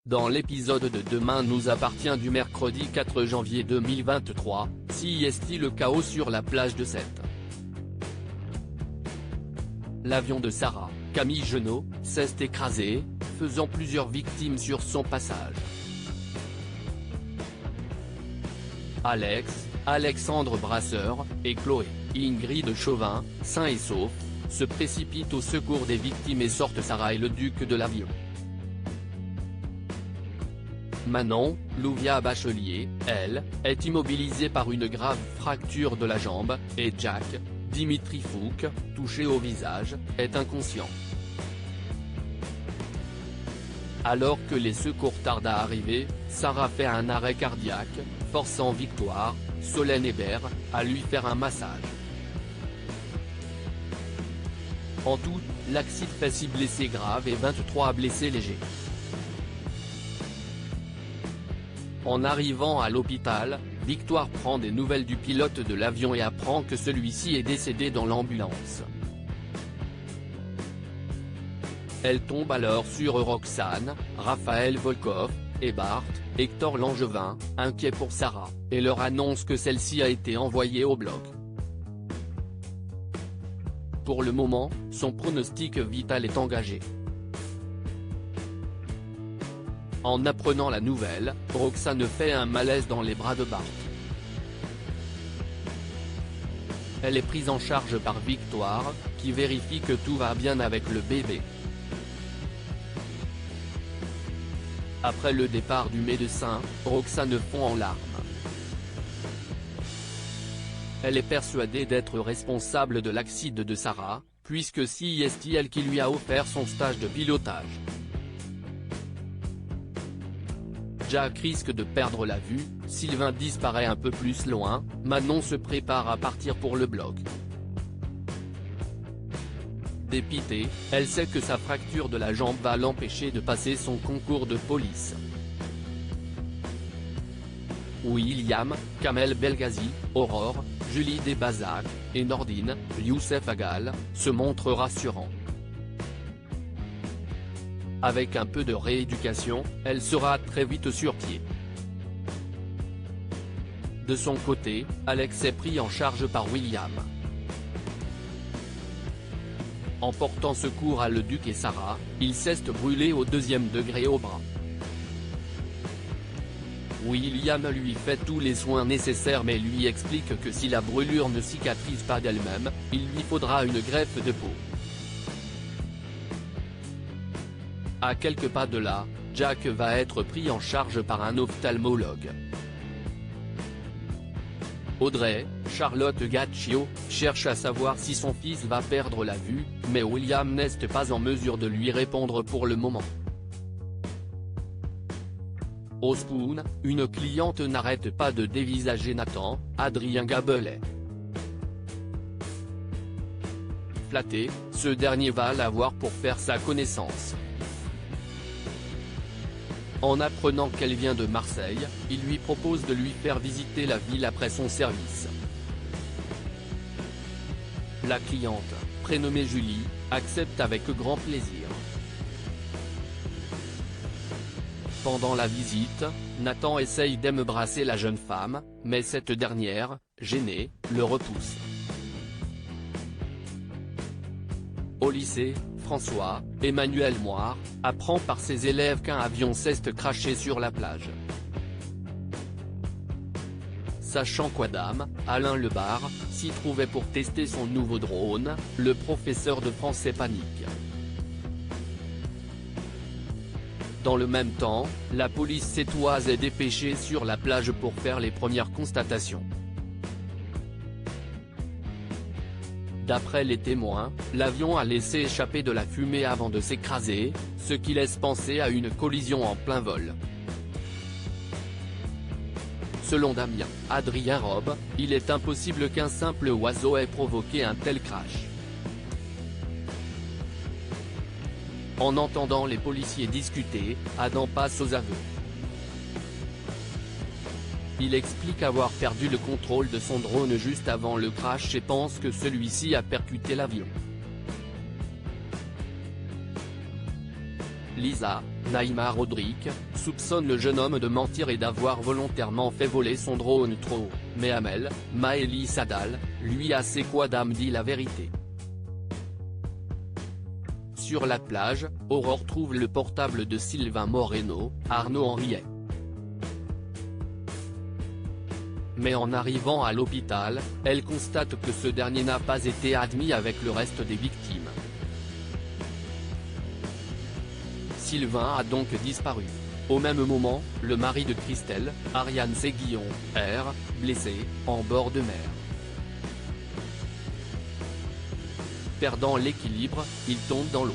Dans l'épisode de Demain nous appartient du mercredi 4 janvier 2023, CIST le chaos sur la plage de Sète. L'avion de Sarah, Camille Genot, s'est écrasé, faisant plusieurs victimes sur son passage. Alexandre Brasseur, et Chloé, Ingrid Chauvin, sains et saufs, se précipitent au secours des victimes et sortent Sarah et le duc de l'avion. Manon, Louvia Bachelier, elle, est immobilisée par une grave fracture de la jambe, et Jack, Dimitri Fouque, touché au visage, est inconscient. Alors que les secours tardent à arriver, Sarah fait un arrêt cardiaque, forçant Victoire, Solène Hébert, à lui faire un massage. En tout, l'accident fait 6 blessés graves et 23 blessés légers. En arrivant à l'hôpital, Victoire prend des nouvelles du pilote de l'avion et apprend que celui-ci est décédé dans l'ambulance. Elle tombe alors sur Roxane, Raphaël Volkov, et Bart, Hector Langevin, inquiet pour Sarah, et leur annonce que celle-ci a été envoyée au bloc. Pour le moment, son pronostic vital est engagé. En apprenant la nouvelle, Roxane fait un malaise dans les bras de Bart. Elle est prise en charge par Victoire, qui vérifie que tout va bien avec le bébé. Après le départ du médecin, Roxane fond en larmes. Elle est persuadée d'être responsable de l'accident de Sarah, puisque c'est elle qui lui a offert son stage de pilotage. Jack risque de perdre la vue, Sylvain disparaît un peu plus loin, Manon se prépare à partir pour le bloc. Dépitée, elle sait que sa fracture de la jambe va l'empêcher de passer son concours de police. William, Kamel Belghazi, Aurore, Julie Desbazac, et Nordine, Youssef Agal, se montrent rassurants. Avec un peu de rééducation, elle sera très vite sur pied. De son côté, Alex est pris en charge par William. En portant secours à le duc et Sarah, il s'est brûlé au 2e degré au bras. William lui fait tous les soins nécessaires mais lui explique que si la brûlure ne cicatrise pas d'elle-même, il lui faudra une greffe de peau. À quelques pas de là, Jack va être pris en charge par un ophtalmologue. Audrey, Charlotte Gaccio, cherche à savoir si son fils va perdre la vue, mais William n'est pas en mesure de lui répondre pour le moment. Au Spoon, une cliente n'arrête pas de dévisager Nathan, Adrien Gabelet. Flatté, ce dernier va la voir pour faire sa connaissance. En apprenant qu'elle vient de Marseille, il lui propose de lui faire visiter la ville après son service. La cliente, prénommée Julie, accepte avec grand plaisir. Pendant la visite, Nathan essaye d'embrasser la jeune femme, mais cette dernière, gênée, le repousse. Au lycée, François, Emmanuel Moire, apprend par ses élèves qu'un avion s'est craché sur la plage. Sachant quoi d'âme, Alain Lebar, s'y trouvait pour tester son nouveau drone, le professeur de français panique. Dans le même temps, la police sétoise est dépêchée sur la plage pour faire les premières constatations. D'après les témoins, l'avion a laissé échapper de la fumée avant de s'écraser, ce qui laisse penser à une collision en plein vol. Selon Adrien Robe, il est impossible qu'un simple oiseau ait provoqué un tel crash. En entendant les policiers discuter, Adam passe aux aveux. Il explique avoir perdu le contrôle de son drone juste avant le crash et pense que celui-ci a percuté l'avion. Lisa, Naïma Rodrigue, soupçonne le jeune homme de mentir et d'avoir volontairement fait voler son drone trop haut, mais Amel, Maëlys Sadal, lui à ses quoi dame dit la vérité. Sur la plage, Aurore trouve le portable de Sylvain Moreno, Arnaud en riait. Mais en arrivant à l'hôpital, elle constate que ce dernier n'a pas été admis avec le reste des victimes. Sylvain a donc disparu. Au même moment, le mari de Christelle, Ariane Séguillon, erre, blessé, en bord de mer. Perdant l'équilibre, il tombe dans l'eau.